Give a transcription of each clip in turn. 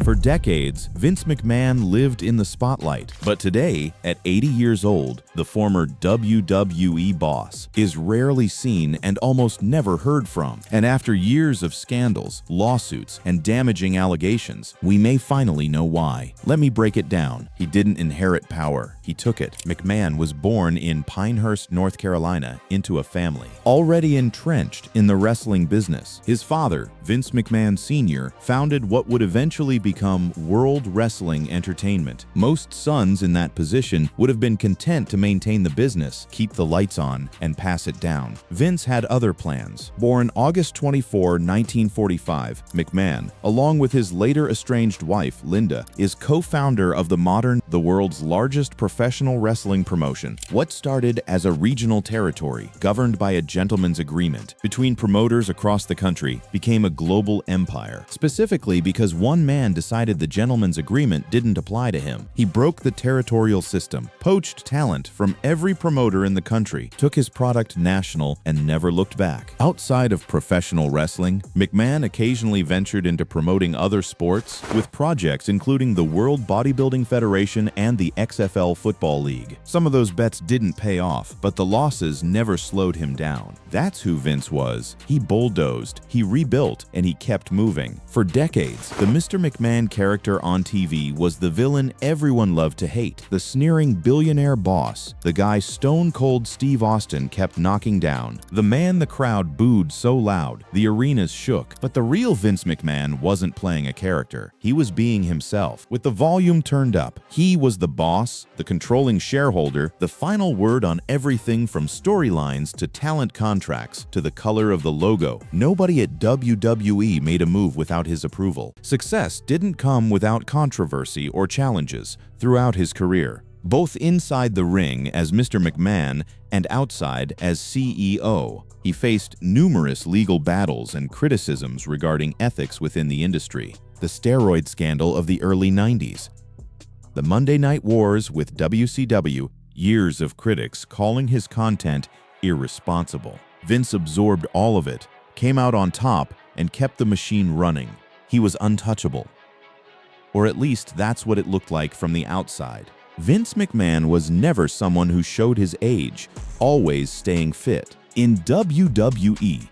For decades, Vince McMahon lived in the spotlight, but today, at 80 years old, the former WWE boss is rarely seen and almost never heard from. And after years of scandals, lawsuits, and damaging allegations, we may finally know why. Let me break it down. He didn't inherit power. He took it. McMahon was born in Pinehurst, North Carolina, into a family already entrenched in the wrestling business. His father, Vince McMahon Sr., founded what would eventually become World Wrestling Entertainment. Most sons in that position would have been content to maintain the business, keep the lights on, and pass it down. Vince had other plans. Born August 24, 1945, McMahon, along with his later estranged wife, Linda, is co-founder of the world's largest professional wrestling promotion. What started as a regional territory governed by a gentleman's agreement between promoters across the country became a global empire, specifically because one man decided the gentleman's agreement didn't apply to him. He broke the territorial system, poached talent from every promoter in the country, took his product national, and never looked back. Outside of professional wrestling, McMahon occasionally ventured into promoting other sports with projects including the World Bodybuilding Federation and the XFL Football League. Some of those bets didn't pay off, but the losses never slowed him down. That's who Vince was. He bulldozed, he rebuilt, and he kept moving. For decades, the Mr. McMahon character on TV was the villain everyone loved to hate, the sneering billionaire boss, the guy Stone Cold Steve Austin kept knocking down, the man the crowd booed so loud the arenas shook. But the real Vince McMahon wasn't playing a character. He was being himself. With the volume turned up, he was the boss, the controlling shareholder, the final word on everything from storylines to talent contracts to the color of the logo. Nobody at WWE made a move without his approval. Success didn't come without controversy or challenges throughout his career, both inside the ring as Mr. McMahon and outside as CEO. He faced numerous legal battles and criticisms regarding ethics within the industry, the steroid scandal of the early 90s, the Monday Night Wars with WCW, years of critics calling his content irresponsible. Vince absorbed all of it, came out on top, and kept the machine running. He was untouchable. Or at least that's what it looked like from the outside. Vince McMahon was never someone who showed his age, always staying fit. In WWE,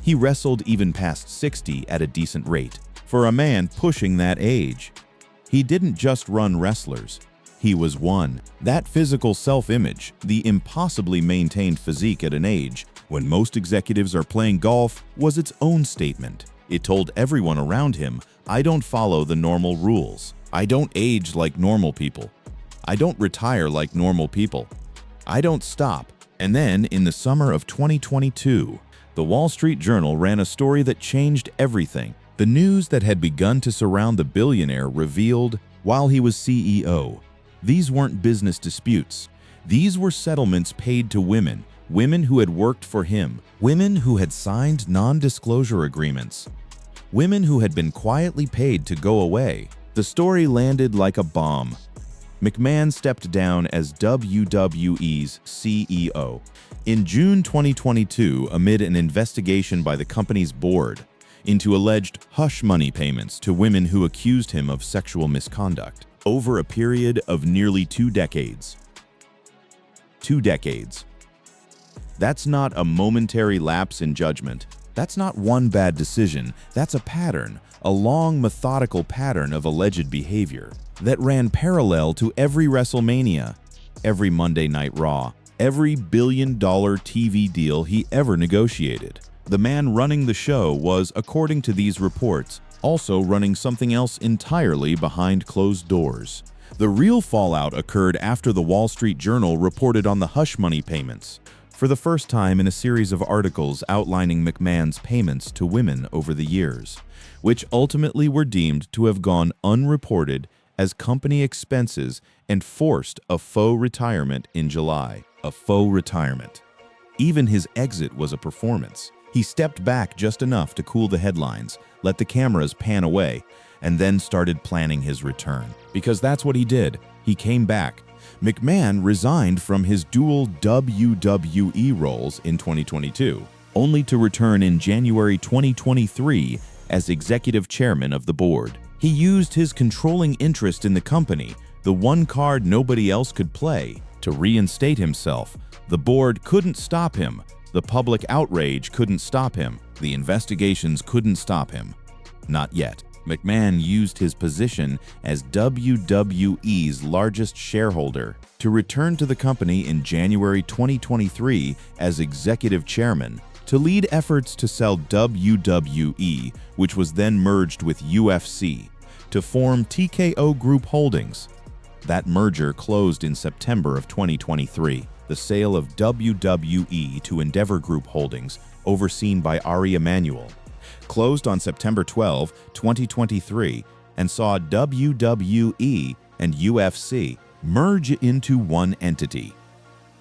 he wrestled even past 60 at a decent rate. For a man pushing that age, he didn't just run wrestlers. He was one. That physical self-image, the impossibly maintained physique at an age when most executives are playing golf, was its own statement. It told everyone around him, I don't follow the normal rules. I don't age like normal people. I don't retire like normal people. I don't stop. And then, in the summer of 2022, the Wall Street Journal ran a story that changed everything. The news that had begun to surround the billionaire revealed, while he was CEO, these weren't business disputes. These were settlements paid to women, women who had worked for him, women who had signed non-disclosure agreements, women who had been quietly paid to go away. The story landed like a bomb. McMahon stepped down as WWE's CEO in June 2022 amid an investigation by the company's board into alleged hush money payments to women who accused him of sexual misconduct over a period of nearly 2 decades. 2 decades. That's not a momentary lapse in judgment. That's not one bad decision. That's a pattern, a long, methodical pattern of alleged behavior that ran parallel to every WrestleMania, every Monday Night Raw, every billion-dollar TV deal he ever negotiated. The man running the show was, according to these reports, also running something else entirely behind closed doors. The real fallout occurred after the Wall Street Journal reported on the hush money payments, for the first time in a series of articles outlining McMahon's payments to women over the years, which ultimately were deemed to have gone unreported as company expenses and forced a faux retirement in July. A faux retirement. Even his exit was a performance. He stepped back just enough to cool the headlines, let the cameras pan away, and then started planning his return. Because that's what he did. He came back. McMahon resigned from his dual WWE roles in 2022, only to return in January 2023 as executive chairman of the board. He used his controlling interest in the company, the one card nobody else could play, to reinstate himself. The board couldn't stop him. The public outrage couldn't stop him. The investigations couldn't stop him. Not yet. McMahon used his position as WWE's largest shareholder to return to the company in January 2023 as executive chairman to lead efforts to sell WWE, which was then merged with UFC, to form TKO Group Holdings. That merger closed in September of 2023. The sale of WWE to Endeavor Group Holdings, overseen by Ari Emanuel, closed on September 12, 2023, and saw WWE and UFC merge into one entity,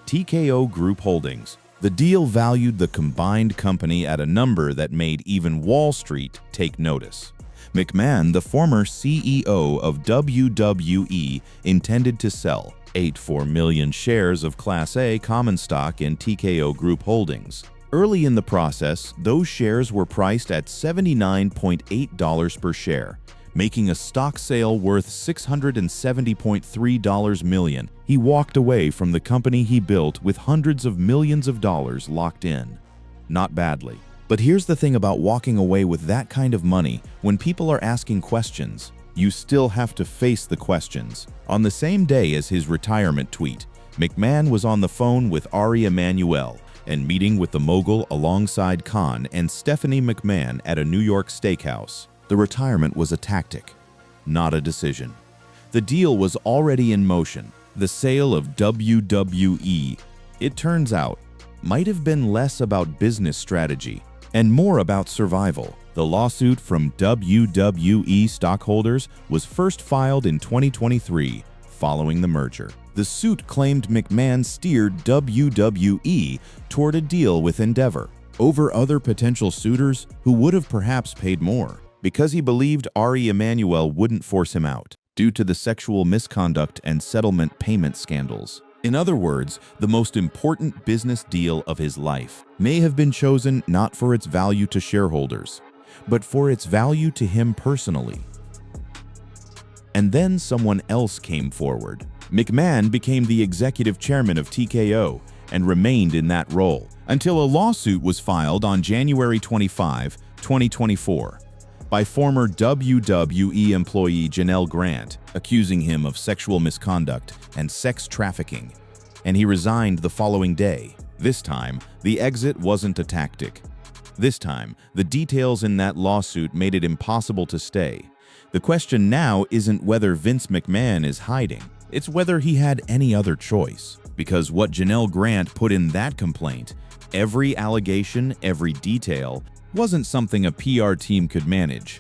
TKO Group Holdings. The deal valued the combined company at a number that made even Wall Street take notice. McMahon, the former CEO of WWE, intended to sell 84 million shares of Class A common stock in TKO Group Holdings. Early in the process, those shares were priced at $79.8 per share, making a stock sale worth $670.3 million. He walked away from the company he built with hundreds of millions of dollars locked in. Not badly. But here's the thing about walking away with that kind of money. When people are asking questions, you still have to face the questions. On the same day as his retirement tweet, McMahon was on the phone with Ari Emanuel and meeting with the mogul alongside Khan and Stephanie McMahon at a New York steakhouse. The retirement was a tactic, not a decision. The deal was already in motion. The sale of WWE, it turns out, might have been less about business strategy and more about survival. The lawsuit from WWE stockholders was first filed in 2023 following the merger. The suit claimed McMahon steered WWE toward a deal with Endeavor over other potential suitors who would have perhaps paid more, because he believed Ari Emanuel wouldn't force him out due to the sexual misconduct and settlement payment scandals. In other words, the most important business deal of his life may have been chosen not for its value to shareholders, but for its value to him personally. And then someone else came forward. McMahon became the executive chairman of TKO and remained in that role until a lawsuit was filed on January 25, 2024, by former WWE employee Janelle Grant, accusing him of sexual misconduct and sex trafficking, and he resigned the following day. This time, the exit wasn't a tactic. This time, the details in that lawsuit made it impossible to stay. The question now isn't whether Vince McMahon is hiding, it's whether he had any other choice. Because what Janelle Grant put in that complaint, every allegation, every detail, wasn't something a PR team could manage.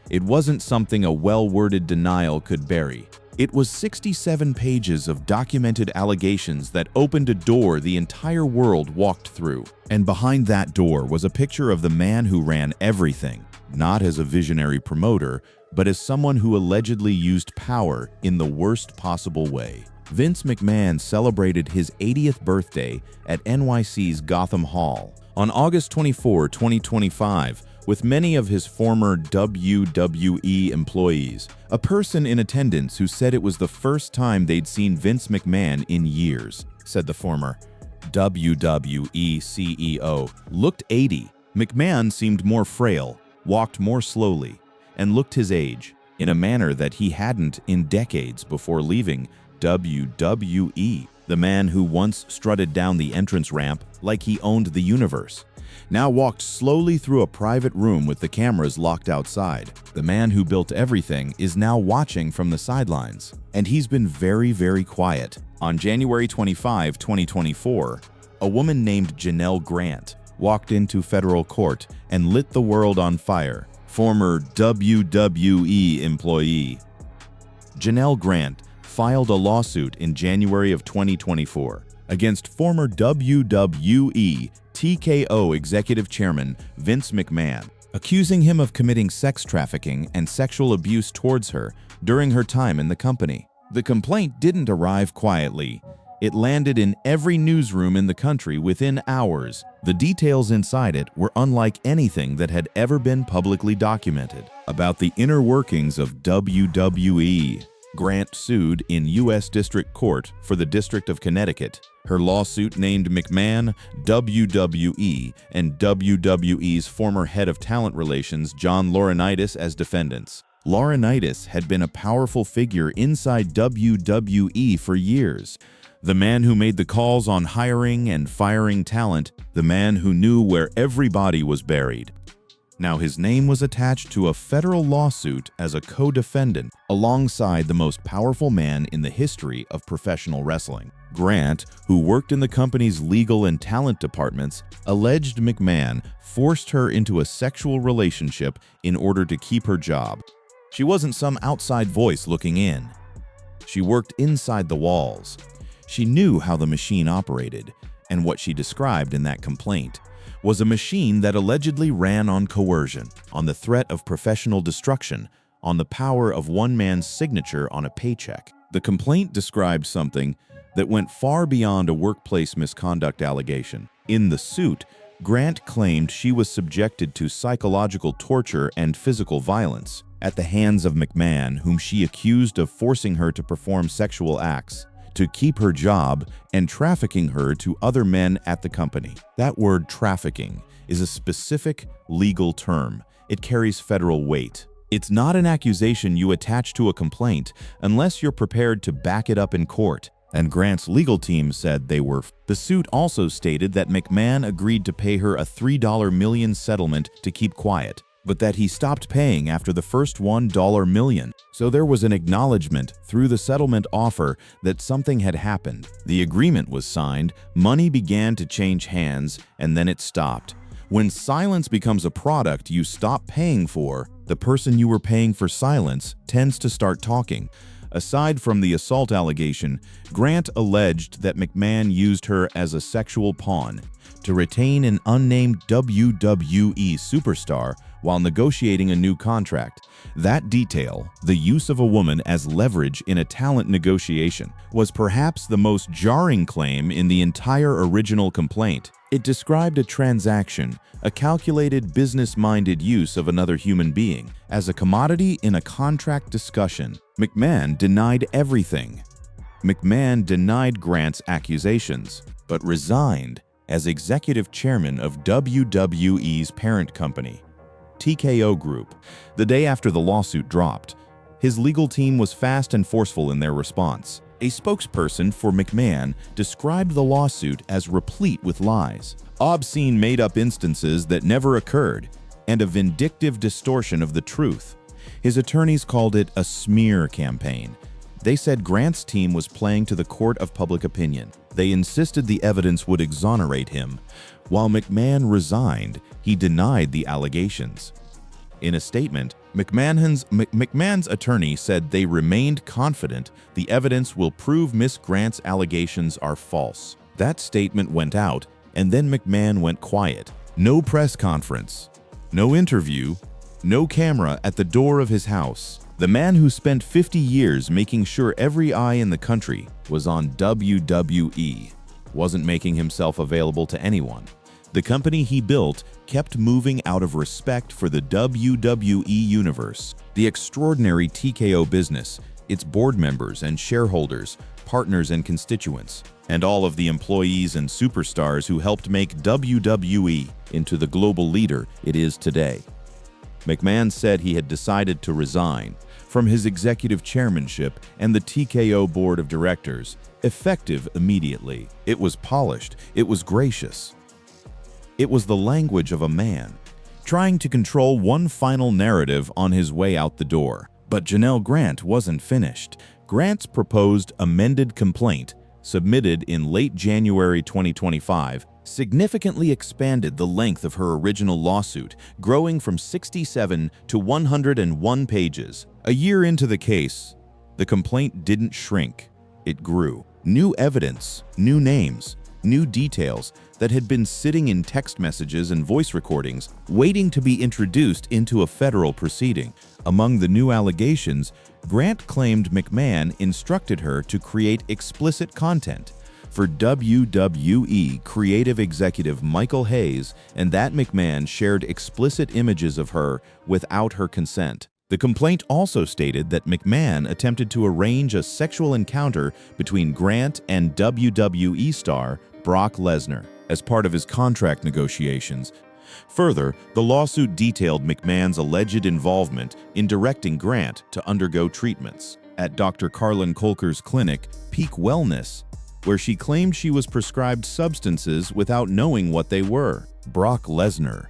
It wasn't something a well-worded denial could bury. It was 67 pages of documented allegations that opened a door the entire world walked through. And behind that door was a picture of the man who ran everything, not as a visionary promoter, but as someone who allegedly used power in the worst possible way. Vince McMahon celebrated his 80th birthday at NYC's Gotham Hall on August 24, 2025, with many of his former WWE employees, a person in attendance who said it was the first time they'd seen Vince McMahon in years. Said the former WWE CEO looked 80. McMahon seemed more frail, walked more slowly, and looked his age, in a manner that he hadn't in decades before leaving WWE. The man who once strutted down the entrance ramp like he owned the universe now walked slowly through a private room with the cameras locked outside. The man who built everything is now watching from the sidelines, and he's been very, very quiet. On January 25, 2024, a woman named Janelle Grant walked into federal court and lit the world on fire. Former WWE employee Janelle Grant filed a lawsuit in January of 2024 against former WWE TKO executive chairman Vince McMahon, accusing him of committing sex trafficking and sexual abuse towards her during her time in the company. The complaint didn't arrive quietly. It landed in every newsroom in the country within hours. The details inside it were unlike anything that had ever been publicly documented. About the inner workings of WWE. Grant sued in U.S. District Court for the District of Connecticut. Her lawsuit named McMahon, WWE, and WWE's former head of talent relations, John Laurinaitis, as defendants. Laurinaitis had been a powerful figure inside WWE for years. The man who made the calls on hiring and firing talent, the man who knew where everybody was buried. Now his name was attached to a federal lawsuit as a co-defendant alongside the most powerful man in the history of professional wrestling. Grant, who worked in the company's legal and talent departments, alleged McMahon forced her into a sexual relationship in order to keep her job. She wasn't some outside voice looking in. She worked inside the walls. She knew how the machine operated, and what she described in that complaint was a machine that allegedly ran on coercion, on the threat of professional destruction, on the power of one man's signature on a paycheck. The complaint described something that went far beyond a workplace misconduct allegation. In the suit, Grant claimed she was subjected to psychological torture and physical violence at the hands of McMahon, whom she accused of forcing her to perform sexual acts, to keep her job, and trafficking her to other men at the company. That word trafficking is a specific legal term. It carries federal weight. It's not an accusation you attach to a complaint unless you're prepared to back it up in court, and Grant's legal team said they were. The suit also stated that McMahon agreed to pay her a $3 million settlement to keep quiet, but that he stopped paying after the first $1 million. So there was an acknowledgement through the settlement offer that something had happened. The agreement was signed, money began to change hands, and then it stopped. When silence becomes a product you stop paying for, the person you were paying for silence tends to start talking. Aside from the assault allegation, Grant alleged that McMahon used her as a sexual pawn to retain an unnamed WWE superstar while negotiating a new contract. That detail, the use of a woman as leverage in a talent negotiation, was perhaps the most jarring claim in the entire original complaint. It described a transaction, a calculated, business-minded use of another human being, as a commodity in a contract discussion. McMahon denied everything. McMahon denied Grant's accusations, but resigned as executive chairman of WWE's parent company, TKO Group, the day after the lawsuit dropped. His legal team was fast and forceful in their response. A spokesperson for McMahon described the lawsuit as replete with lies, obscene made-up instances that never occurred, and a vindictive distortion of the truth. His attorneys called it a smear campaign. They said Grant's team was playing to the court of public opinion. They insisted the evidence would exonerate him. While McMahon resigned, he denied the allegations. In a statement, McMahon's attorney said they remained confident the evidence will prove Miss Grant's allegations are false. That statement went out, and then McMahon went quiet. No press conference, no interview, no camera at the door of his house. The man who spent 50 years making sure every eye in the country was on WWE wasn't making himself available to anyone. The company he built kept moving out of respect for the WWE universe. The extraordinary TKO business, its board members and shareholders, partners and constituents, and all of the employees and superstars who helped make WWE into the global leader it is today. McMahon said he had decided to resign from his executive chairmanship and the TKO board of directors, effective immediately. It was polished, it was gracious. It was the language of a man trying to control one final narrative on his way out the door. But Janelle Grant wasn't finished. Grant's proposed amended complaint, submitted in late January 2025, significantly expanded the length of her original lawsuit, growing from 67 to 101 pages. A year into the case, the complaint didn't shrink, it grew. New evidence, new names, new details that had been sitting in text messages and voice recordings, waiting to be introduced into a federal proceeding. Among the new allegations, Grant claimed McMahon instructed her to create explicit content, for WWE creative executive Michael Hayes and that McMahon shared explicit images of her without her consent. The complaint also stated that McMahon attempted to arrange a sexual encounter between Grant and WWE star Brock Lesnar as part of his contract negotiations. Further, the lawsuit detailed McMahon's alleged involvement in directing Grant to undergo treatments at Dr. Carlin Kolker's clinic, Peak Wellness, where she claimed she was prescribed substances without knowing what they were. Brock Lesnar,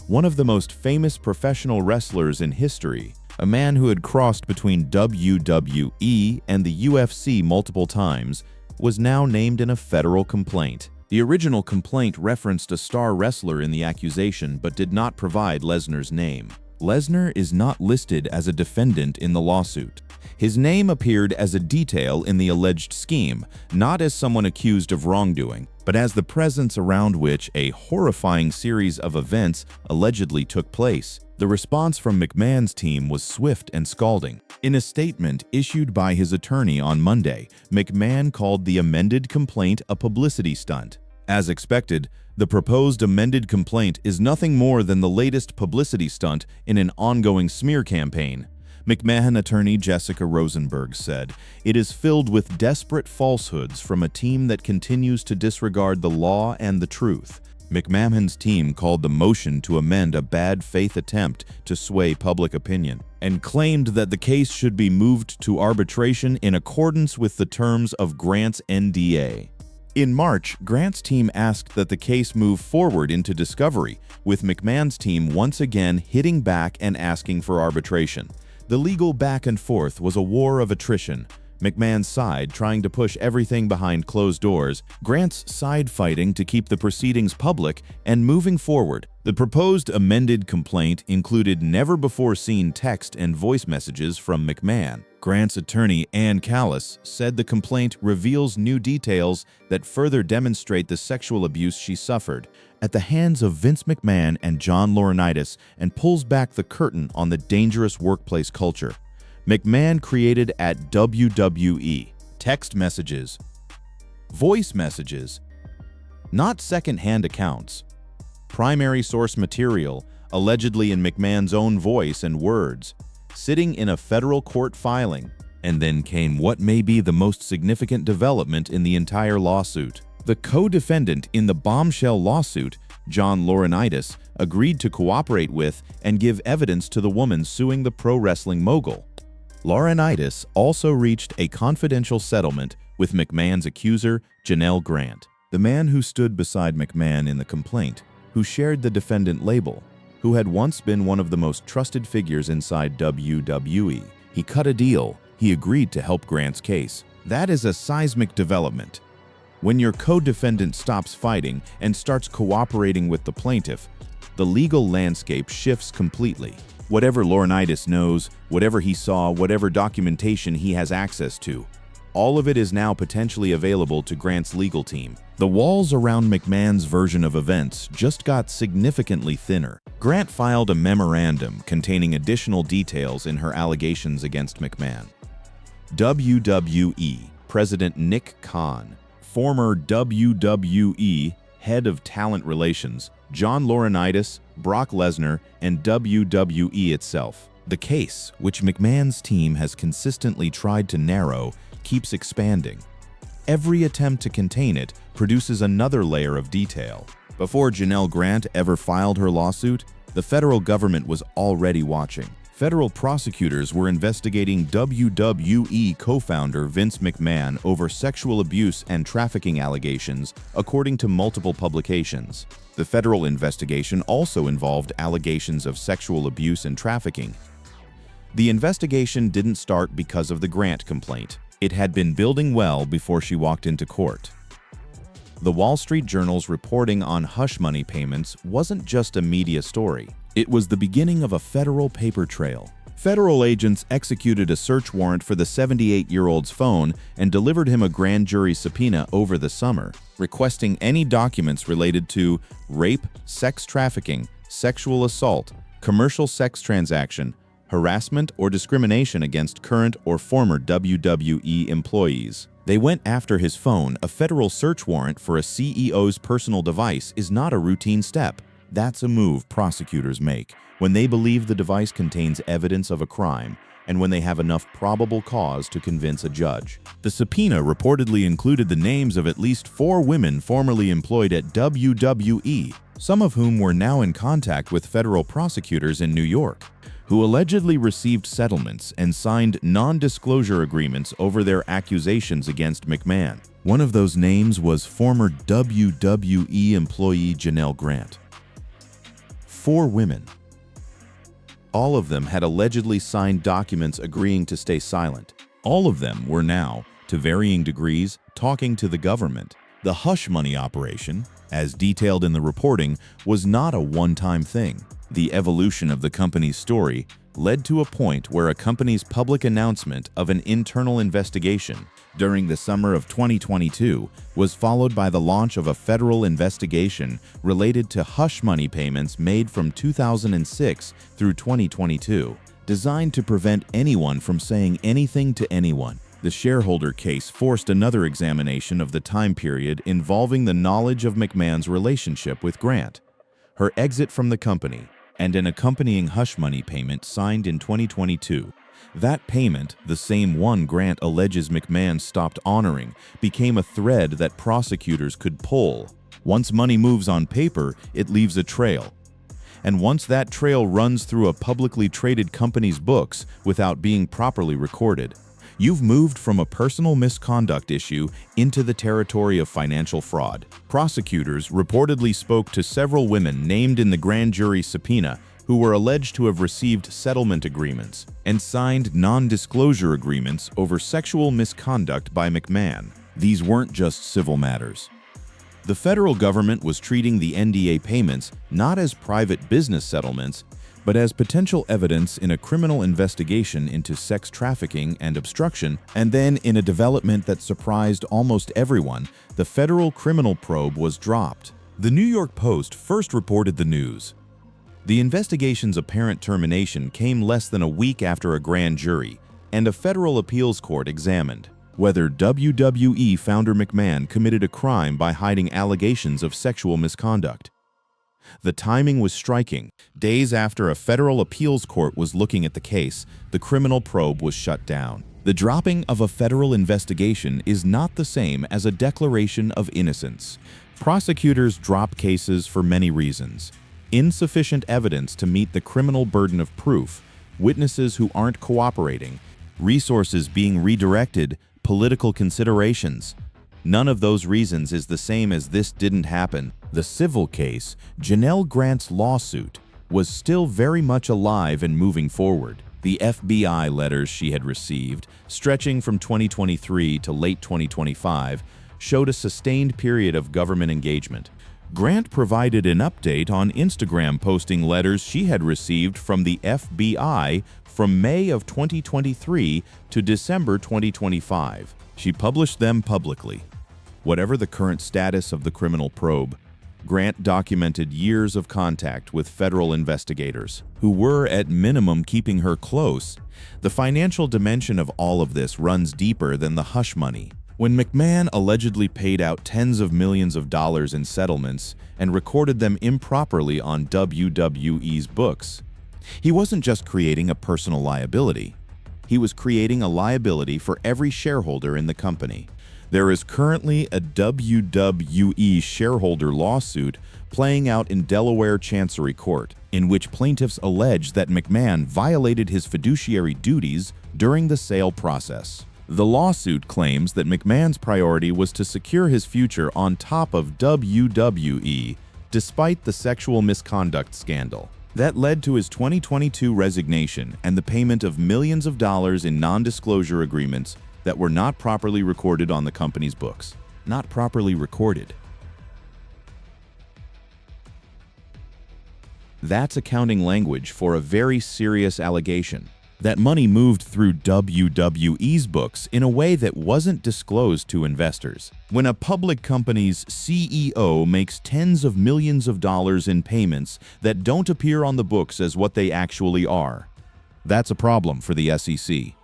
one of the most famous professional wrestlers in history, a man who had crossed between WWE and the UFC multiple times, was now named in a federal complaint. The original complaint referenced a star wrestler in the accusation but did not provide Lesnar's name. Lesnar is not listed as a defendant in the lawsuit. His name appeared as a detail in the alleged scheme, not as someone accused of wrongdoing, but as the presence around which a horrifying series of events allegedly took place. The response from McMahon's team was swift and scalding. In a statement issued by his attorney on Monday, McMahon called the amended complaint a publicity stunt. As expected, the proposed amended complaint is nothing more than the latest publicity stunt in an ongoing smear campaign. McMahon attorney Jessica Rosenberg said, "It is filled with desperate falsehoods from a team that continues to disregard the law and the truth." McMahon's team called the motion to amend a bad faith attempt to sway public opinion and claimed that the case should be moved to arbitration in accordance with the terms of Grant's NDA. In March, Grant's team asked that the case move forward into discovery, with McMahon's team once again hitting back and asking for arbitration. The legal back and forth was a war of attrition. McMahon's side trying to push everything behind closed doors, Grant's side fighting to keep the proceedings public and moving forward. The proposed amended complaint included never-before-seen text and voice messages from McMahon. Grant's attorney, Ann Callis, said the complaint reveals new details that further demonstrate the sexual abuse she suffered at the hands of Vince McMahon and John Laurinaitis and pulls back the curtain on the dangerous workplace culture McMahon created at WWE. Text messages, voice messages, not second-hand accounts, primary source material, allegedly in McMahon's own voice and words, sitting in a federal court filing. And then came what may be the most significant development in the entire lawsuit. The co-defendant in the bombshell lawsuit, John Laurinaitis, agreed to cooperate with and give evidence to the woman suing the pro wrestling mogul. Laurinaitis also reached a confidential settlement with McMahon's accuser, Janelle Grant, the man who stood beside McMahon in the complaint, who shared the defendant label, who had once been one of the most trusted figures inside WWE. He cut a deal. He agreed to help Grant's case. That is a seismic development. When your co-defendant stops fighting and starts cooperating with the plaintiff, the legal landscape shifts completely. Whatever Laurinaitis knows, whatever he saw, whatever documentation he has access to, all of it is now potentially available to Grant's legal team. The walls around McMahon's version of events just got significantly thinner. Grant filed a memorandum containing additional details in her allegations against McMahon. WWE President Nick Khan, former WWE Head of Talent Relations, John Laurinaitis, Brock Lesnar, and WWE itself. The case, which McMahon's team has consistently tried to narrow, keeps expanding. Every attempt to contain it produces another layer of detail. Before Janelle Grant ever filed her lawsuit, the federal government was already watching. Federal prosecutors were investigating WWE co-founder Vince McMahon over sexual abuse and trafficking allegations, according to multiple publications. The federal investigation also involved allegations of sexual abuse and trafficking. The investigation didn't start because of the Grant complaint. It had been building well before she walked into court. The Wall Street Journal's reporting on hush money payments wasn't just a media story. It was the beginning of a federal paper trail. Federal agents executed a search warrant for the 78-year-old's phone and delivered him a grand jury subpoena over the summer, requesting any documents related to rape, sex trafficking, sexual assault, commercial sex transaction, harassment or discrimination against current or former WWE employees. They went after his phone. A federal search warrant for a CEO's personal device is not a routine step. That's a move prosecutors make when they believe the device contains evidence of a crime and when they have enough probable cause to convince a judge. The subpoena reportedly included the names of at least 4 women formerly employed at WWE, some of whom were now in contact with federal prosecutors in New York, who allegedly received settlements and signed non-disclosure agreements over their accusations against McMahon. One of those names was former WWE employee Janelle Grant. 4 women. All of them had allegedly signed documents agreeing to stay silent. All of them were now, to varying degrees, talking to the government. The hush money operation, as detailed in the reporting, was not a one-time thing. The evolution of the company's story led to a point where a company's public announcement of an internal investigation during the summer of 2022 was followed by the launch of a federal investigation related to hush money payments made from 2006 through 2022, designed to prevent anyone from saying anything to anyone. The shareholder case forced another examination of the time period involving the knowledge of McMahon's relationship with Grant, her exit from the company, and an accompanying hush money payment signed in 2022. That payment, the same one Grant alleges McMahon stopped honoring, became a thread that prosecutors could pull. Once money moves on paper, it leaves a trail. And once that trail runs through a publicly traded company's books without being properly recorded, you've moved from a personal misconduct issue into the territory of financial fraud. Prosecutors reportedly spoke to several women named in the grand jury subpoena who were alleged to have received settlement agreements and signed non-disclosure agreements over sexual misconduct by McMahon. These weren't just civil matters. The federal government was treating the NDA payments not as private business settlements, but as potential evidence in a criminal investigation into sex trafficking and obstruction. And then, in a development that surprised almost everyone, the federal criminal probe was dropped. The New York Post first reported the news. The investigation's apparent termination came less than a week after a grand jury and a federal appeals court examined whether WWE founder McMahon committed a crime by hiding allegations of sexual misconduct. The timing was striking. Days after a federal appeals court was looking at the case, the criminal probe was shut down. The dropping of a federal investigation is not the same as a declaration of innocence. Prosecutors drop cases for many reasons. Insufficient evidence to meet the criminal burden of proof, witnesses who aren't cooperating, resources being redirected, political considerations. None of those reasons is the same as this didn't happen. The civil case, Janelle Grant's lawsuit, was still very much alive and moving forward. The FBI letters she had received, stretching from 2023 to late 2025, showed a sustained period of government engagement. Grant provided an update on Instagram, posting letters she had received from the FBI from May of 2023 to December 2025. She published them publicly. Whatever the current status of the criminal probe, Grant documented years of contact with federal investigators, who were at minimum keeping her close. The financial dimension of all of this runs deeper than the hush money. When McMahon allegedly paid out tens of millions of dollars in settlements and recorded them improperly on WWE's books, he wasn't just creating a personal liability. He was creating a liability for every shareholder in the company. There is currently a WWE shareholder lawsuit playing out in Delaware Chancery Court, in which plaintiffs allege that McMahon violated his fiduciary duties during the sale process. The lawsuit claims that McMahon's priority was to secure his future on top of WWE, despite the sexual misconduct scandal. That led to his 2022 resignation and the payment of millions of dollars in non-disclosure agreements that were not properly recorded on the company's books. Not properly recorded. That's accounting language for a very serious allegation. That money moved through WWE's books in a way that wasn't disclosed to investors. When a public company's CEO makes tens of millions of dollars in payments that don't appear on the books as what they actually are, That's a problem for the SEC,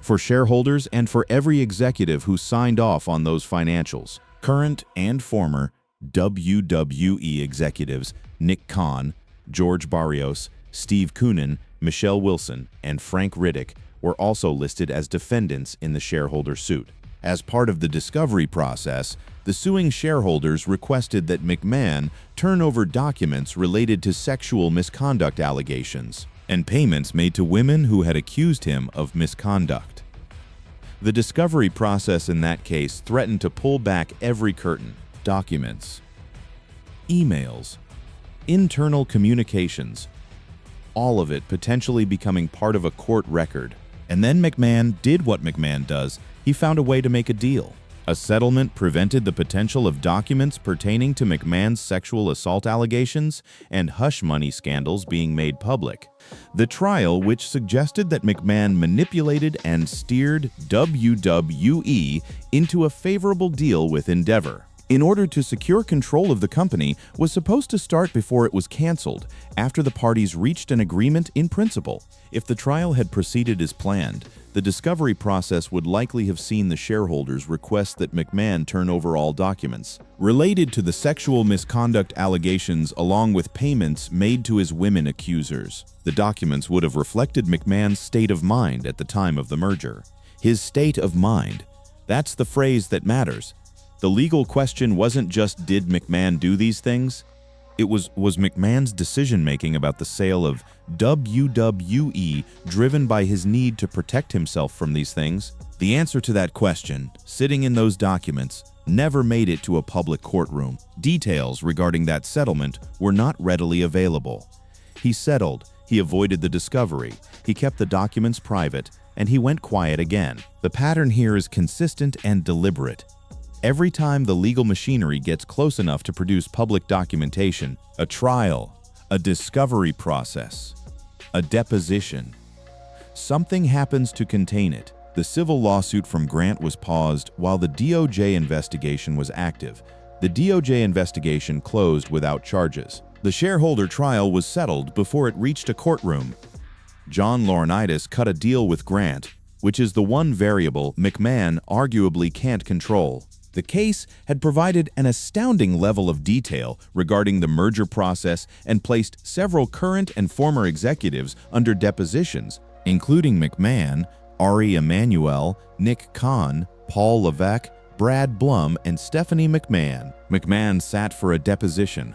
for shareholders, and for every executive who signed off on those financials. Current and former WWE executives Nick Khan, George Barrios, Steve Koonin, Michelle Wilson, and Frank Riddick were also listed as defendants in the shareholder suit. As part of the discovery process, the suing shareholders requested that McMahon turn over documents related to sexual misconduct allegations and payments made to women who had accused him of misconduct. The discovery process in that case threatened to pull back every curtain: documents, emails, internal communications, all of it potentially becoming part of a court record. And then McMahon did what McMahon does. He found a way to make a deal. A settlement prevented the potential of documents pertaining to McMahon's sexual assault allegations and hush money scandals being made public. The trial, which suggested that McMahon manipulated and steered WWE into a favorable deal with Endeavor in order to secure control of the company, was supposed to start before it was canceled, after the parties reached an agreement in principle. If the trial had proceeded as planned, the discovery process would likely have seen the shareholders request that McMahon turn over all documents related to the sexual misconduct allegations, along with payments made to his women accusers. The documents would have reflected McMahon's state of mind at the time of the merger. His state of mind. That's the phrase that matters. The legal question wasn't just, did McMahon do these things? It was McMahon's decision-making about the sale of WWE driven by his need to protect himself from these things? The answer to that question, sitting in those documents, never made it to a public courtroom. Details regarding that settlement were not readily available. He settled, he avoided the discovery, he kept the documents private, and he went quiet again. The pattern here is consistent and deliberate. Every time the legal machinery gets close enough to produce public documentation, a trial, a discovery process, a deposition, something happens to contain it. The civil lawsuit from Grant was paused while the DOJ investigation was active. The DOJ investigation closed without charges. The shareholder trial was settled before it reached a courtroom. John Laurinaitis cut a deal with Grant, which is the one variable McMahon arguably can't control. The case had provided an astounding level of detail regarding the merger process and placed several current and former executives under depositions, including McMahon, Ari Emanuel, Nick Khan, Paul Levesque, Brad Blum, and Stephanie McMahon. McMahon sat for a deposition.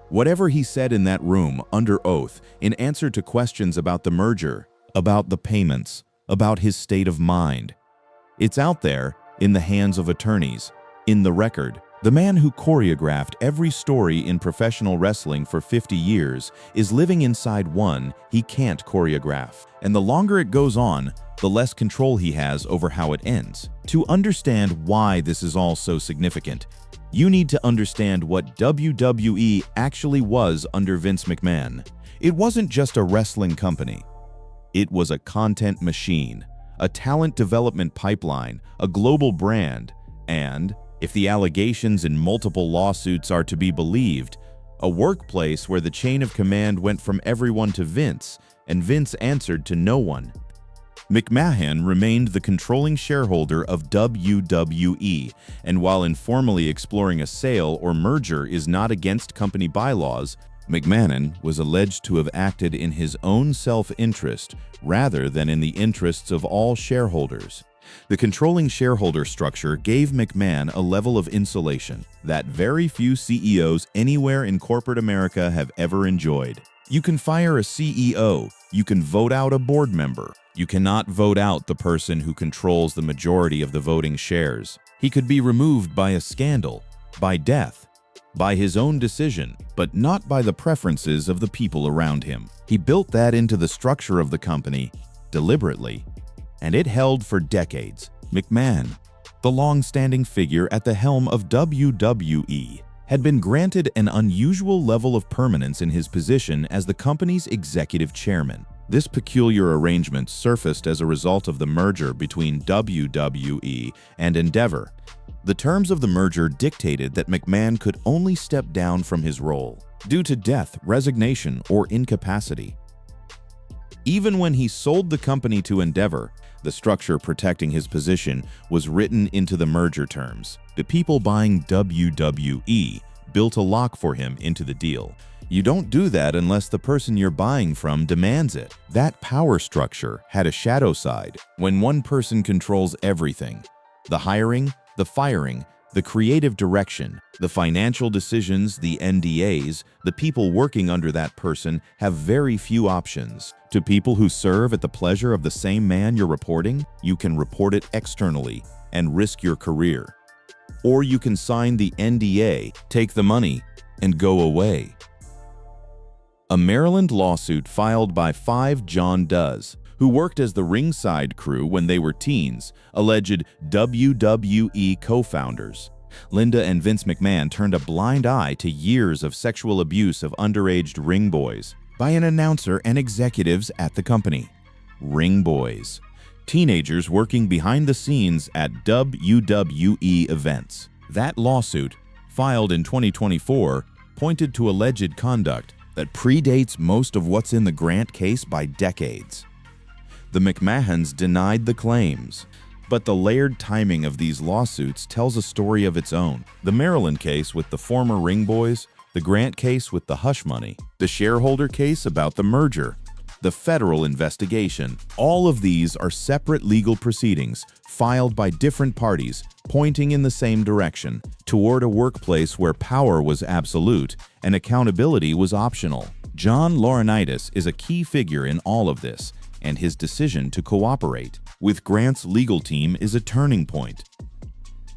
Whatever he said in that room, under oath, in answer to questions about the merger, about the payments, about his state of mind. It's out there, in the hands of attorneys, in the record. The man who choreographed every story in professional wrestling for 50 years is living inside one he can't choreograph. And the longer it goes on, the less control he has over how it ends. To understand why this is all so significant, you need to understand what WWE actually was under Vince McMahon. It wasn't just a wrestling company. It was a content machine, a talent development pipeline, a global brand, and, if the allegations in multiple lawsuits are to be believed, a workplace where the chain of command went from everyone to Vince, and Vince answered to no one. McMahon remained the controlling shareholder of WWE, and while informally exploring a sale or merger is not against company bylaws, McMahon was alleged to have acted in his own self-interest rather than in the interests of all shareholders. The controlling shareholder structure gave McMahon a level of insulation that very few CEOs anywhere in corporate America have ever enjoyed. You can fire a CEO, you can vote out a board member. You cannot vote out the person who controls the majority of the voting shares. He could be removed by a scandal, by death, by his own decision, but not by the preferences of the people around him. He built that into the structure of the company, deliberately, and it held for decades. McMahon, the long-standing figure at the helm of WWE, had been granted an unusual level of permanence in his position as the company's executive chairman. This peculiar arrangement surfaced as a result of the merger between WWE and Endeavor. The terms of the merger dictated that McMahon could only step down from his role due to death, resignation, or incapacity. Even when he sold the company to Endeavor, the structure protecting his position was written into the merger terms. The people buying WWE built a lock for him into the deal. You don't do that unless the person you're buying from demands it. That power structure had a shadow side. When one person controls everything, the hiring, the firing, the creative direction, the financial decisions, the NDAs, the people working under that person have very few options. To people who serve at the pleasure of the same man you're reporting, you can report it externally and risk your career. Or you can sign the NDA, take the money, and go away. A Maryland lawsuit filed by 5 John Does, who worked as the ringside crew when they were teens, alleged WWE co-founders. Linda and Vince McMahon turned a blind eye to years of sexual abuse of underage ring boys by an announcer and executives at the company. Ring boys. Teenagers working behind the scenes at WWE events. That lawsuit, filed in 2024, pointed to alleged conduct that predates most of what's in the Grant case by decades. The McMahons denied the claims, but the layered timing of these lawsuits tells a story of its own. The Maryland case with the former ring boys, the Grant case with the hush money, the shareholder case about the merger, the federal investigation. All of these are separate legal proceedings filed by different parties pointing in the same direction, toward a workplace where power was absolute and accountability was optional. John Laurinaitis is a key figure in all of this, and his decision to cooperate with Grant's legal team is a turning point.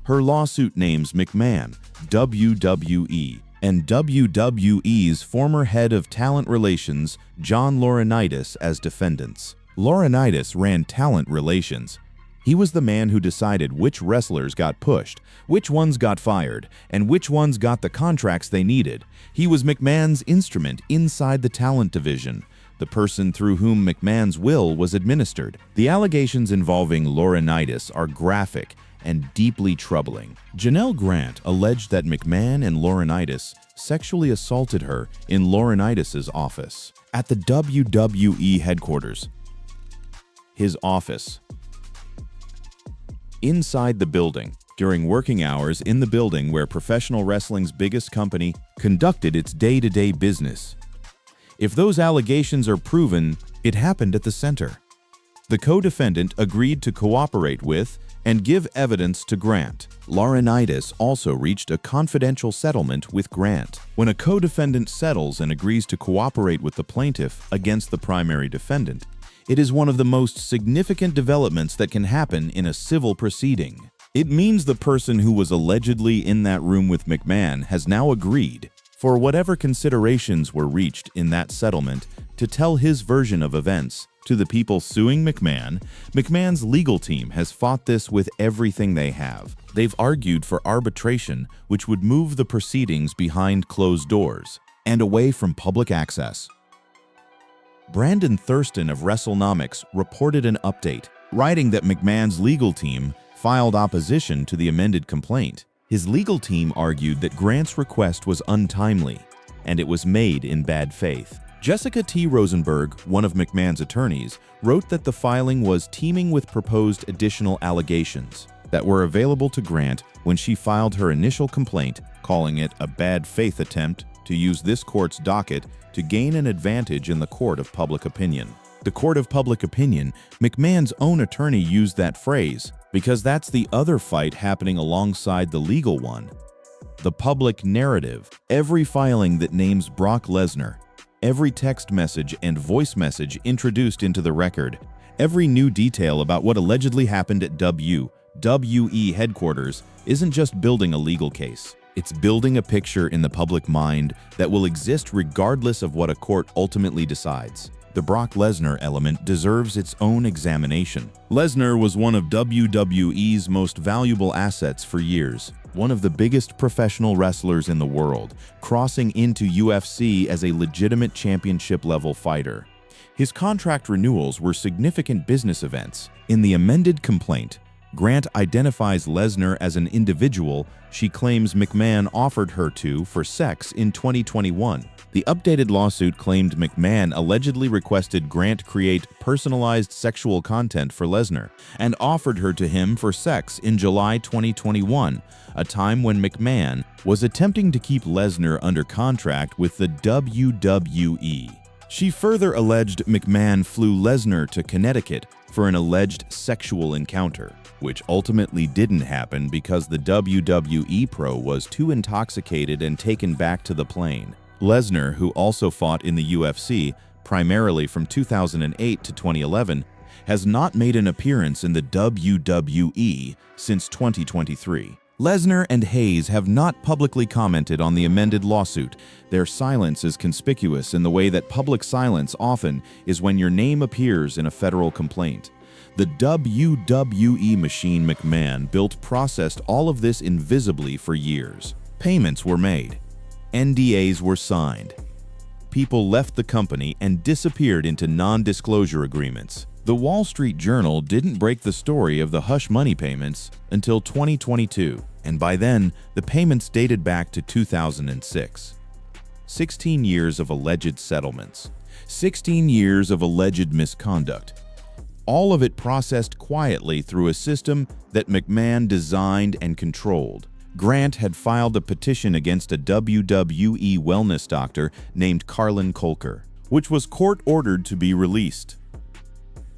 Her lawsuit names McMahon, WWE, and WWE's former head of talent relations, John Laurinaitis, as defendants. Laurinaitis ran talent relations. He was the man who decided which wrestlers got pushed, which ones got fired, and which ones got the contracts they needed. He was McMahon's instrument inside the talent division, the person through whom McMahon's will was administered. The allegations involving Laurinaitis are graphic and deeply troubling. Janelle Grant alleged that McMahon and Laurinaitis sexually assaulted her in Laurinaitis' office at the WWE headquarters. His office. Inside the building, during working hours in the building where professional wrestling's biggest company conducted its day-to-day business. If those allegations are proven, it happened at the center. The co-defendant agreed to cooperate with and give evidence to Grant. Laurinaitis also reached a confidential settlement with Grant. When a co-defendant settles and agrees to cooperate with the plaintiff against the primary defendant, it is one of the most significant developments that can happen in a civil proceeding. It means the person who was allegedly in that room with McMahon has now agreed, for whatever considerations were reached in that settlement, to tell his version of events to the people suing McMahon. McMahon's legal team has fought this with everything they have. They've argued for arbitration, which would move the proceedings behind closed doors and away from public access. Brandon Thurston of WrestleNomics reported an update, writing that McMahon's legal team filed opposition to the amended complaint. His legal team argued that Grant's request was untimely, and it was made in bad faith. Jessica T. Rosenberg, one of McMahon's attorneys, wrote that the filing was teeming with proposed additional allegations that were available to Grant when she filed her initial complaint, calling it a bad faith attempt to use this court's docket to gain an advantage in the court of public opinion. The court of public opinion, McMahon's own attorney used that phrase because that's the other fight happening alongside the legal one. The public narrative. Every filing that names Brock Lesnar, every text message and voice message introduced into the record, every new detail about what allegedly happened at WWE headquarters isn't just building a legal case. It's building a picture in the public mind that will exist regardless of what a court ultimately decides. The Brock Lesnar element deserves its own examination. Lesnar was one of WWE's most valuable assets for years, one of the biggest professional wrestlers in the world, crossing into UFC as a legitimate championship-level fighter. His contract renewals were significant business events. In the amended complaint, Grant identifies Lesnar as an individual she claims McMahon offered her to for sex in 2021. The updated lawsuit claimed McMahon allegedly requested Grant create personalized sexual content for Lesnar and offered her to him for sex in July 2021, a time when McMahon was attempting to keep Lesnar under contract with the WWE. She further alleged McMahon flew Lesnar to Connecticut for an alleged sexual encounter, which ultimately didn't happen because the WWE pro was too intoxicated and taken back to the plane. Lesnar, who also fought in the UFC, primarily from 2008 to 2011, has not made an appearance in the WWE since 2023. Lesnar and Hayes have not publicly commented on the amended lawsuit. Their silence is conspicuous in the way that public silence often is when your name appears in a federal complaint. The WWE machine McMahon built processed all of this invisibly for years. Payments were made. NDAs were signed. People left the company and disappeared into non-disclosure agreements. The Wall Street Journal didn't break the story of the hush money payments until 2022, and by then, the payments dated back to 2006. 16 years of alleged settlements. 16 years of alleged misconduct. All of it processed quietly through a system that McMahon designed and controlled. Grant had filed a petition against a WWE wellness doctor named Carlin Colker, which was court-ordered to be released.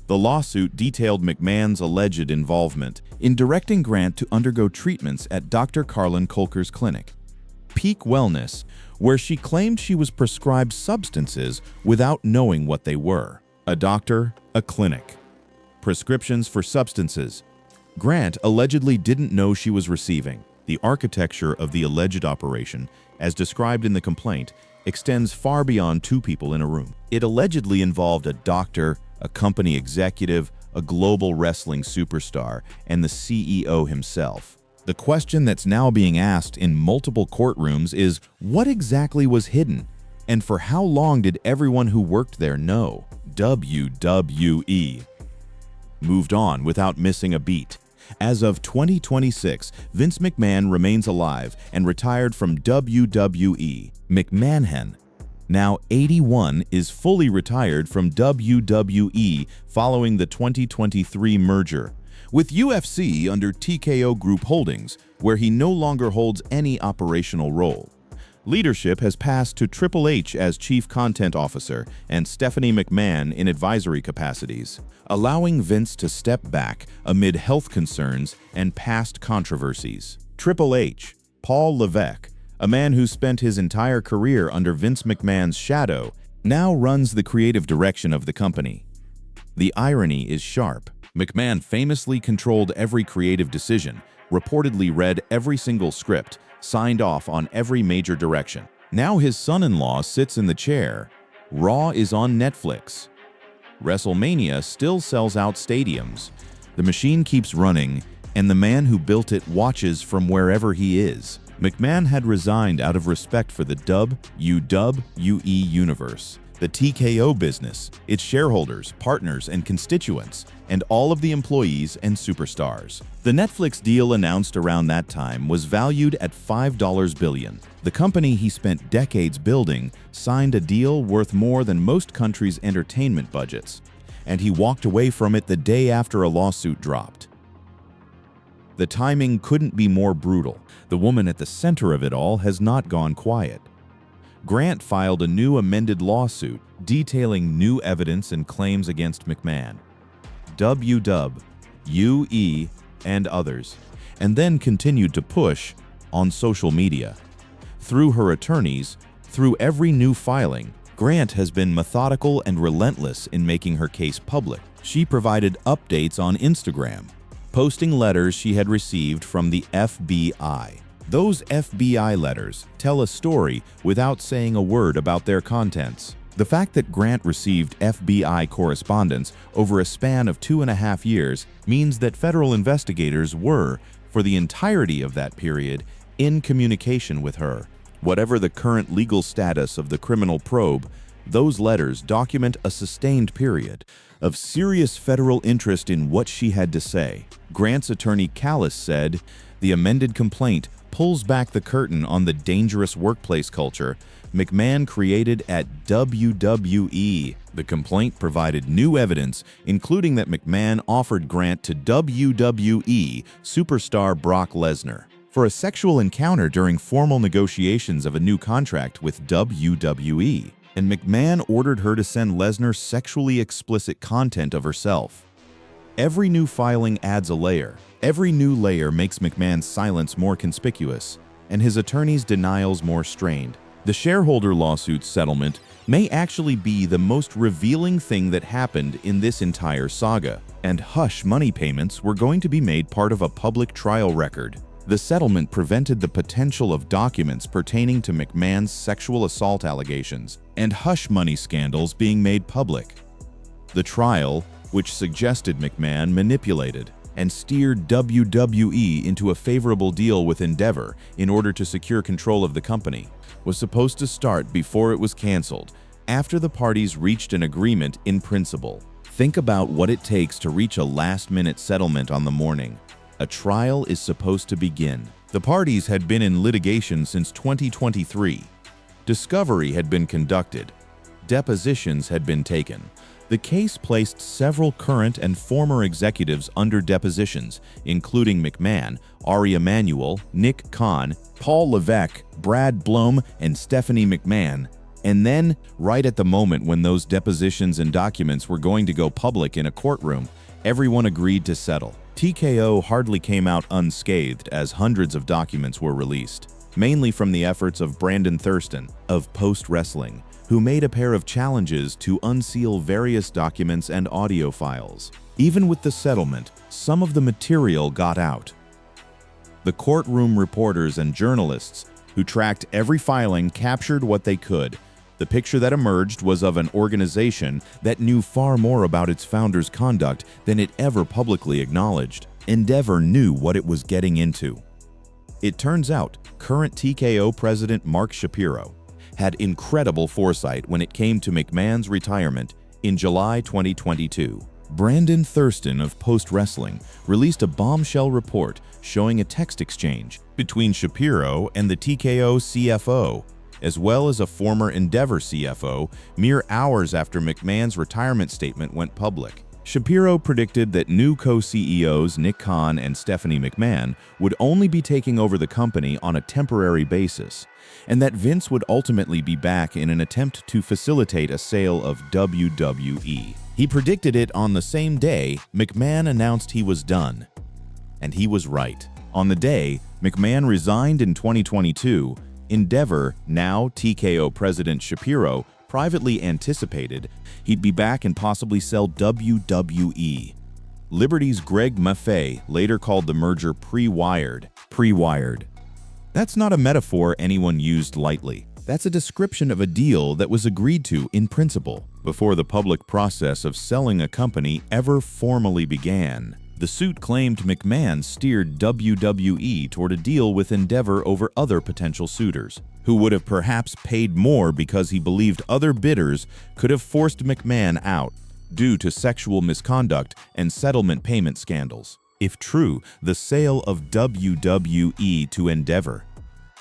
The lawsuit detailed McMahon's alleged involvement in directing Grant to undergo treatments at Dr. Carlin Colker's clinic, Peak Wellness, where she claimed she was prescribed substances without knowing what they were. A doctor, a clinic. Prescriptions for substances. Grant allegedly didn't know she was receiving. The architecture of the alleged operation, as described in the complaint, extends far beyond two people in a room. It allegedly involved a doctor, a company executive, a global wrestling superstar, and the CEO himself. The question that's now being asked in multiple courtrooms is, what exactly was hidden? And for how long did everyone who worked there know? WWE moved on without missing a beat. As of 2026, Vince McMahon remains alive and retired from WWE. McMahon, now 81, is fully retired from WWE following the 2023 merger, with UFC under TKO Group Holdings, where he no longer holds any operational role. Leadership has passed to Triple H as Chief Content Officer and Stephanie McMahon in advisory capacities, allowing Vince to step back amid health concerns and past controversies. Triple H, Paul Levesque, a man who spent his entire career under Vince McMahon's shadow, now runs the creative direction of the company. The irony is sharp. McMahon famously controlled every creative decision, reportedly read every single script, signed off on every major direction. Now his son-in-law sits in the chair. Raw is on Netflix. WrestleMania still sells out stadiums. The machine keeps running, and the man who built it watches from wherever he is. McMahon had resigned out of respect for the WWE universe, the TKO business, its shareholders, partners, and constituents, and all of the employees and superstars. The Netflix deal announced around that time was valued at $5 billion. The company he spent decades building signed a deal worth more than most countries' entertainment budgets, and he walked away from it the day after a lawsuit dropped. The timing couldn't be more brutal. The woman at the center of it all has not gone quiet. Grant filed a new amended lawsuit detailing new evidence and claims against McMahon, WW, UE, and others, and then continued to push on social media. Through her attorneys, through every new filing, Grant has been methodical and relentless in making her case public. She provided updates on Instagram, posting letters she had received from the FBI. Those FBI letters tell a story without saying a word about their contents. The fact that Grant received FBI correspondence over a span of 2.5 years means that federal investigators were, for the entirety of that period, in communication with her. Whatever the current legal status of the criminal probe, those letters document a sustained period of serious federal interest in what she had to say. Grant's attorney Callis said, "The amended complaint pulls back the curtain on the dangerous workplace culture McMahon created at WWE. The complaint provided new evidence, including that McMahon offered Grant to WWE superstar Brock Lesnar for a sexual encounter during formal negotiations of a new contract with WWE, and McMahon ordered her to send Lesnar sexually explicit content of herself. Every new filing adds a layer. Every new layer makes McMahon's silence more conspicuous, and his attorney's denials more strained. The shareholder lawsuit settlement may actually be the most revealing thing that happened in this entire saga, and hush money payments were going to be made part of a public trial record. The settlement prevented the potential of documents pertaining to McMahon's sexual assault allegations and hush money scandals being made public. The trial, which suggested McMahon manipulated and steered WWE into a favorable deal with Endeavor in order to secure control of the company, was supposed to start before it was canceled, after the parties reached an agreement in principle. Think about what it takes to reach a last-minute settlement on the morning. A trial is supposed to begin. The parties had been in litigation since 2023. Discovery had been conducted. Depositions had been taken. The case placed several current and former executives under depositions, including McMahon, Ari Emanuel, Nick Khan, Paul Levesque, Brad Blom, and Stephanie McMahon. And then, right at the moment when those depositions and documents were going to go public in a courtroom, everyone agreed to settle. TKO hardly came out unscathed as hundreds of documents were released, mainly from the efforts of Brandon Thurston of Post-Wrestling, who made a pair of challenges to unseal various documents and audio files. Even with the settlement, some of the material got out. The courtroom reporters and journalists who tracked every filing captured what they could. The picture that emerged was of an organization that knew far more about its founders' conduct than it ever publicly acknowledged. Endeavor knew what it was getting into. It turns out, current TKO president Mark Shapiro had incredible foresight when it came to McMahon's retirement in July 2022. Brandon Thurston of Post-Wrestling released a bombshell report showing a text exchange between Shapiro and the TKO CFO, as well as a former Endeavor CFO, mere hours after McMahon's retirement statement went public. Shapiro predicted that new co-CEOs Nick Khan and Stephanie McMahon would only be taking over the company on a temporary basis, and that Vince would ultimately be back in an attempt to facilitate a sale of WWE. He predicted it on the same day McMahon announced he was done. And he was right. On the day McMahon resigned in 2022, Endeavor, now TKO president Shapiro, privately anticipated he'd be back and possibly sell WWE. Liberty's Greg Maffei later called the merger pre-wired. Pre-wired. That's not a metaphor anyone used lightly. That's a description of a deal that was agreed to in principle before the public process of selling a company ever formally began. The suit claimed McMahon steered WWE toward a deal with Endeavor over other potential suitors, who would have perhaps paid more because he believed other bidders could have forced McMahon out due to sexual misconduct and settlement payment scandals. If true, the sale of WWE to Endeavor,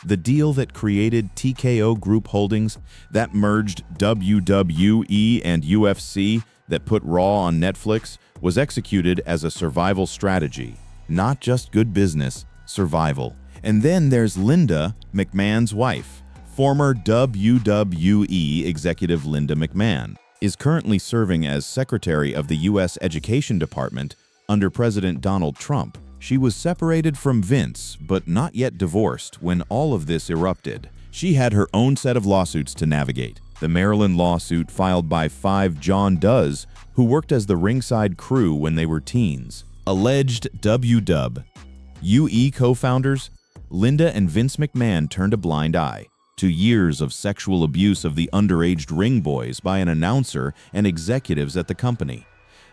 the deal that created TKO Group Holdings, that merged WWE and UFC, that put Raw on Netflix, was executed as a survival strategy. Not just good business, survival. And then there's Linda, McMahon's wife. Former WWE executive Linda McMahon is currently serving as Secretary of the U.S. Education Department under President Donald Trump. She was separated from Vince, but not yet divorced when all of this erupted. She had her own set of lawsuits to navigate. The Maryland lawsuit filed by 5 John Does, who worked as the ringside crew when they were teens. Alleged WW. UE co-founders, Linda and Vince McMahon turned a blind eye to years of sexual abuse of the underaged ring boys by an announcer and executives at the company.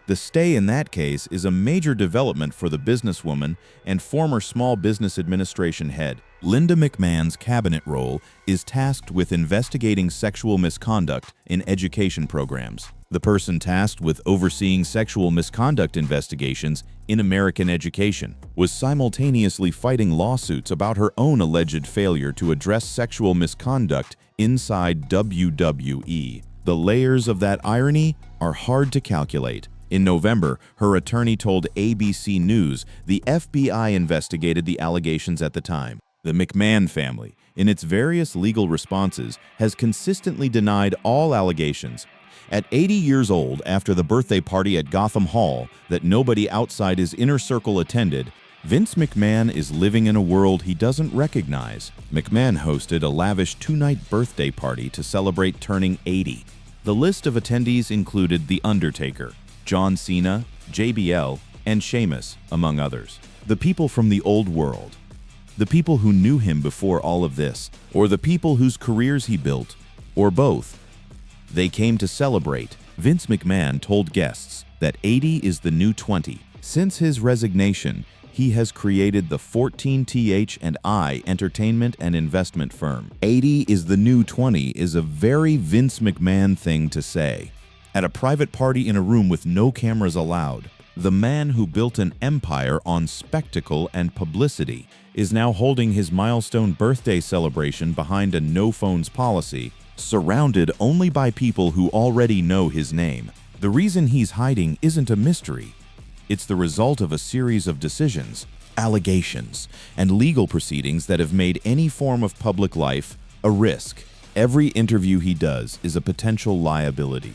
The stay in that case is a major development for the businesswoman and former Small Business Administration head. Linda McMahon's cabinet role is tasked with investigating sexual misconduct in education programs. The person tasked with overseeing sexual misconduct investigations in American education was simultaneously fighting lawsuits about her own alleged failure to address sexual misconduct inside WWE. The layers of that irony are hard to calculate. In November, her attorney told ABC News the FBI investigated the allegations at the time. The McMahon family, in its various legal responses, has consistently denied all allegations. At 80 years old, after the birthday party at Gotham Hall that nobody outside his inner circle attended, Vince McMahon is living in a world he doesn't recognize. McMahon hosted a lavish two-night birthday party to celebrate turning 80. The list of attendees included The Undertaker, John Cena, JBL, and Sheamus, among others. The people from the old world. The people who knew him before all of this, or the people whose careers he built, or both. They came to celebrate. Vince McMahon told guests that 80 is the new 20. Since his resignation, he has created the 14th&I entertainment and investment firm. 80 is the new 20 is a very Vince McMahon thing to say. At a private party in a room with no cameras allowed, the man who built an empire on spectacle and publicity is now holding his milestone birthday celebration behind a no-phones policy, surrounded only by people who already know his name. The reason he's hiding isn't a mystery. It's the result of a series of decisions, allegations, and legal proceedings that have made any form of public life a risk. Every interview he does is a potential liability.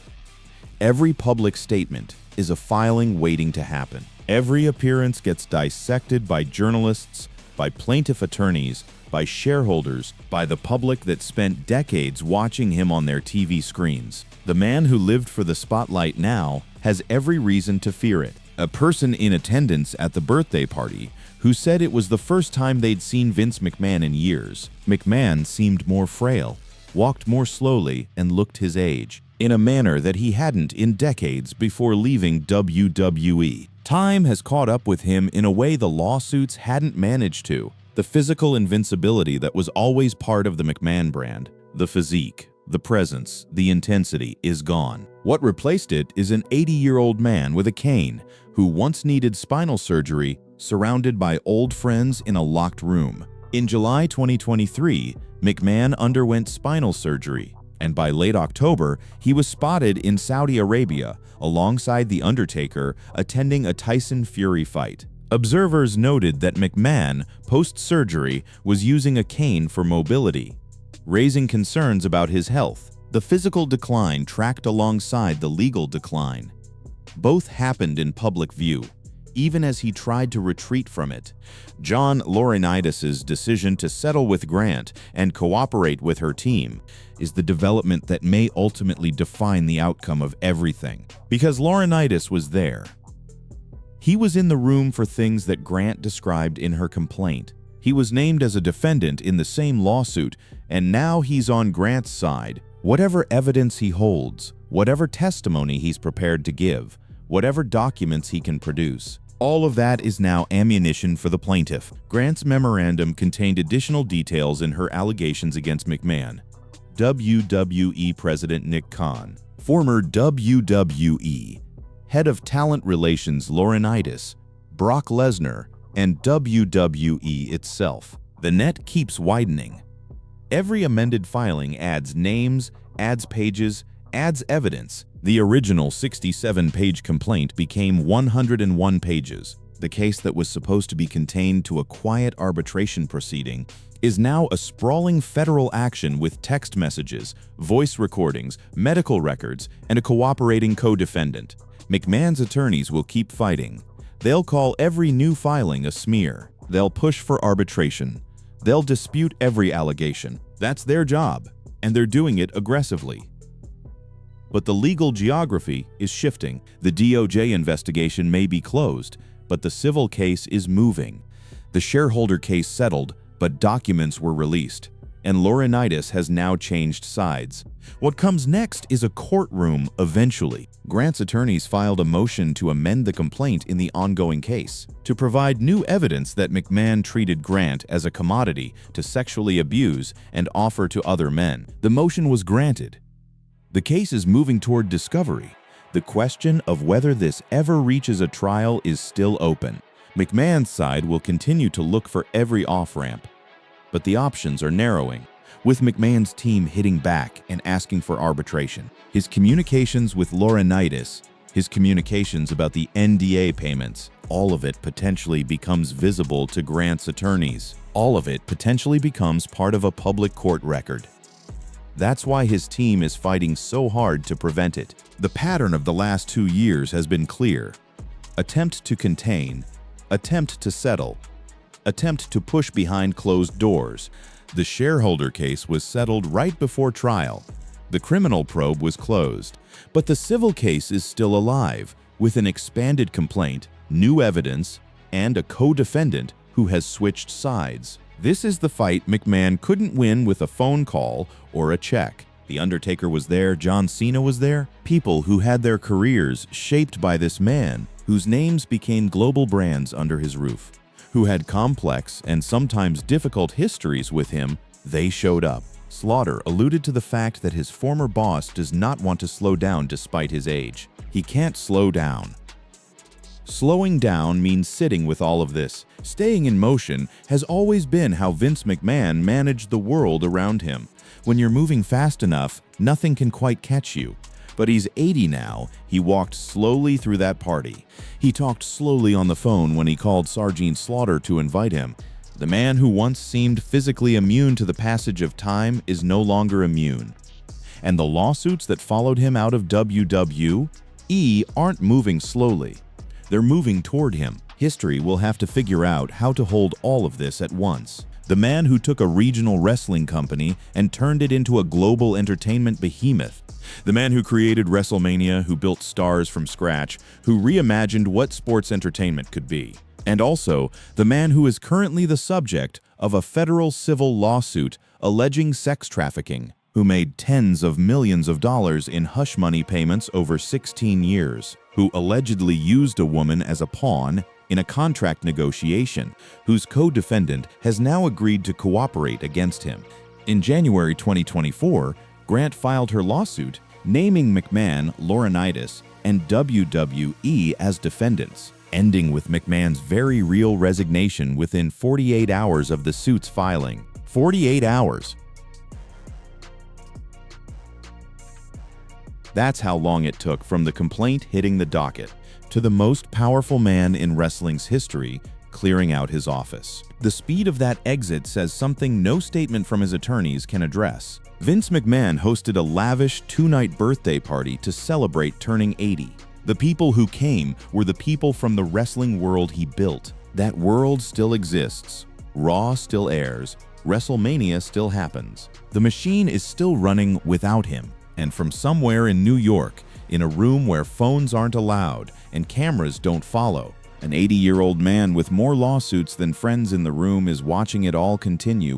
Every public statement is a filing waiting to happen. Every appearance gets dissected by journalists, by plaintiff attorneys, by shareholders, by the public that spent decades watching him on their TV screens. The man who lived for the spotlight now has every reason to fear it. A person in attendance at the birthday party who said it was the first time they'd seen Vince McMahon in years. McMahon seemed more frail, walked more slowly, and looked his age, in a manner that he hadn't in decades before leaving WWE. Time has caught up with him in a way the lawsuits hadn't managed to. The physical invincibility that was always part of the McMahon brand, the physique, the presence, the intensity is gone. What replaced it is an 80-year-old man with a cane who once needed spinal surgery, surrounded by old friends in a locked room. In July 2023, McMahon underwent spinal surgery, and by late October, he was spotted in Saudi Arabia alongside The Undertaker attending a Tyson Fury fight. Observers noted that McMahon, post-surgery, was using a cane for mobility, raising concerns about his health. The physical decline tracked alongside the legal decline. Both happened in public view, even as he tried to retreat from it. John Laurinaitis' decision to settle with Grant and cooperate with her team is the development that may ultimately define the outcome of everything. Because Laurinaitis was there. He was in the room for things that Grant described in her complaint. He was named as a defendant in the same lawsuit, and now he's on Grant's side. Whatever evidence he holds, whatever testimony he's prepared to give, whatever documents he can produce, all of that is now ammunition for the plaintiff. Grant's memorandum contained additional details in her allegations against McMahon. WWE President Nick Khan, former WWE Head of Talent Relations Laurinaitis, Brock Lesnar, and WWE itself. The net keeps widening. Every amended filing adds names, adds pages, adds evidence. The original 67-page complaint became 101 pages. The case that was supposed to be contained to a quiet arbitration proceeding is now a sprawling federal action with text messages, voice recordings, medical records, and a cooperating co-defendant. McMahon's attorneys will keep fighting. They'll call every new filing a smear. They'll push for arbitration. They'll dispute every allegation. That's their job, and they're doing it aggressively. But the legal geography is shifting. The DOJ investigation may be closed, but the civil case is moving. The shareholder case settled, but documents were released. and Laurinaitis has now changed sides. What comes next is a courtroom eventually. Grant's attorneys filed a motion to amend the complaint in the ongoing case, to provide new evidence that McMahon treated Grant as a commodity to sexually abuse and offer to other men. The motion was granted. The case is moving toward discovery. The question of whether this ever reaches a trial is still open. McMahon's side will continue to look for every off-ramp, but the options are narrowing, with McMahon's team hitting back and asking for arbitration. His communications with Laurinaitis, his communications about the NDA payments, all of it potentially becomes visible to Grant's attorneys. All of it potentially becomes part of a public court record. That's why his team is fighting so hard to prevent it. The pattern of the last 2 years has been clear. Attempt to contain, attempt to settle, attempt to push behind closed doors. The shareholder case was settled right before trial. The criminal probe was closed, but the civil case is still alive, with an expanded complaint, new evidence, and a co-defendant who has switched sides. This is the fight McMahon couldn't win with a phone call or a check. The Undertaker was there, John Cena was there, people who had their careers shaped by this man, whose names became global brands under his roof, who had complex and sometimes difficult histories with him. They showed up. Slaughter alluded to the fact that his former boss does not want to slow down despite his age. He can't slow down. Slowing down means sitting with all of this. Staying in motion has always been how Vince McMahon managed the world around him. When you're moving fast enough, nothing can quite catch you. But he's 80 now. He walked slowly through that party. He talked slowly on the phone when he called Sergeant Slaughter to invite him. The man who once seemed physically immune to the passage of time is no longer immune. And the lawsuits that followed him out of WWE aren't moving slowly. They're moving toward him. History will have to figure out how to hold all of this at once. The man who took a regional wrestling company and turned it into a global entertainment behemoth. The man who created WrestleMania, who built stars from scratch, who reimagined what sports entertainment could be. And also, the man who is currently the subject of a federal civil lawsuit alleging sex trafficking, who made tens of millions of dollars in hush money payments over 16 years, who allegedly used a woman as a pawn in a contract negotiation, whose co-defendant has now agreed to cooperate against him. In January 2024, Grant filed her lawsuit, naming McMahon, Laurinaitis, and WWE as defendants, ending with McMahon's very real resignation within 48 hours of the suit's filing. 48 hours. That's how long it took from the complaint hitting the docket to the most powerful man in wrestling's history clearing out his office. The speed of that exit says something no statement from his attorneys can address. Vince McMahon hosted a lavish 2-night birthday party to celebrate turning 80. The people who came were the people from the wrestling world he built. That world still exists. Raw still airs. WrestleMania still happens. The machine is still running without him. And from somewhere in New York, in a room where phones aren't allowed and cameras don't follow, an 80-year-old man with more lawsuits than friends in the room is watching it all continue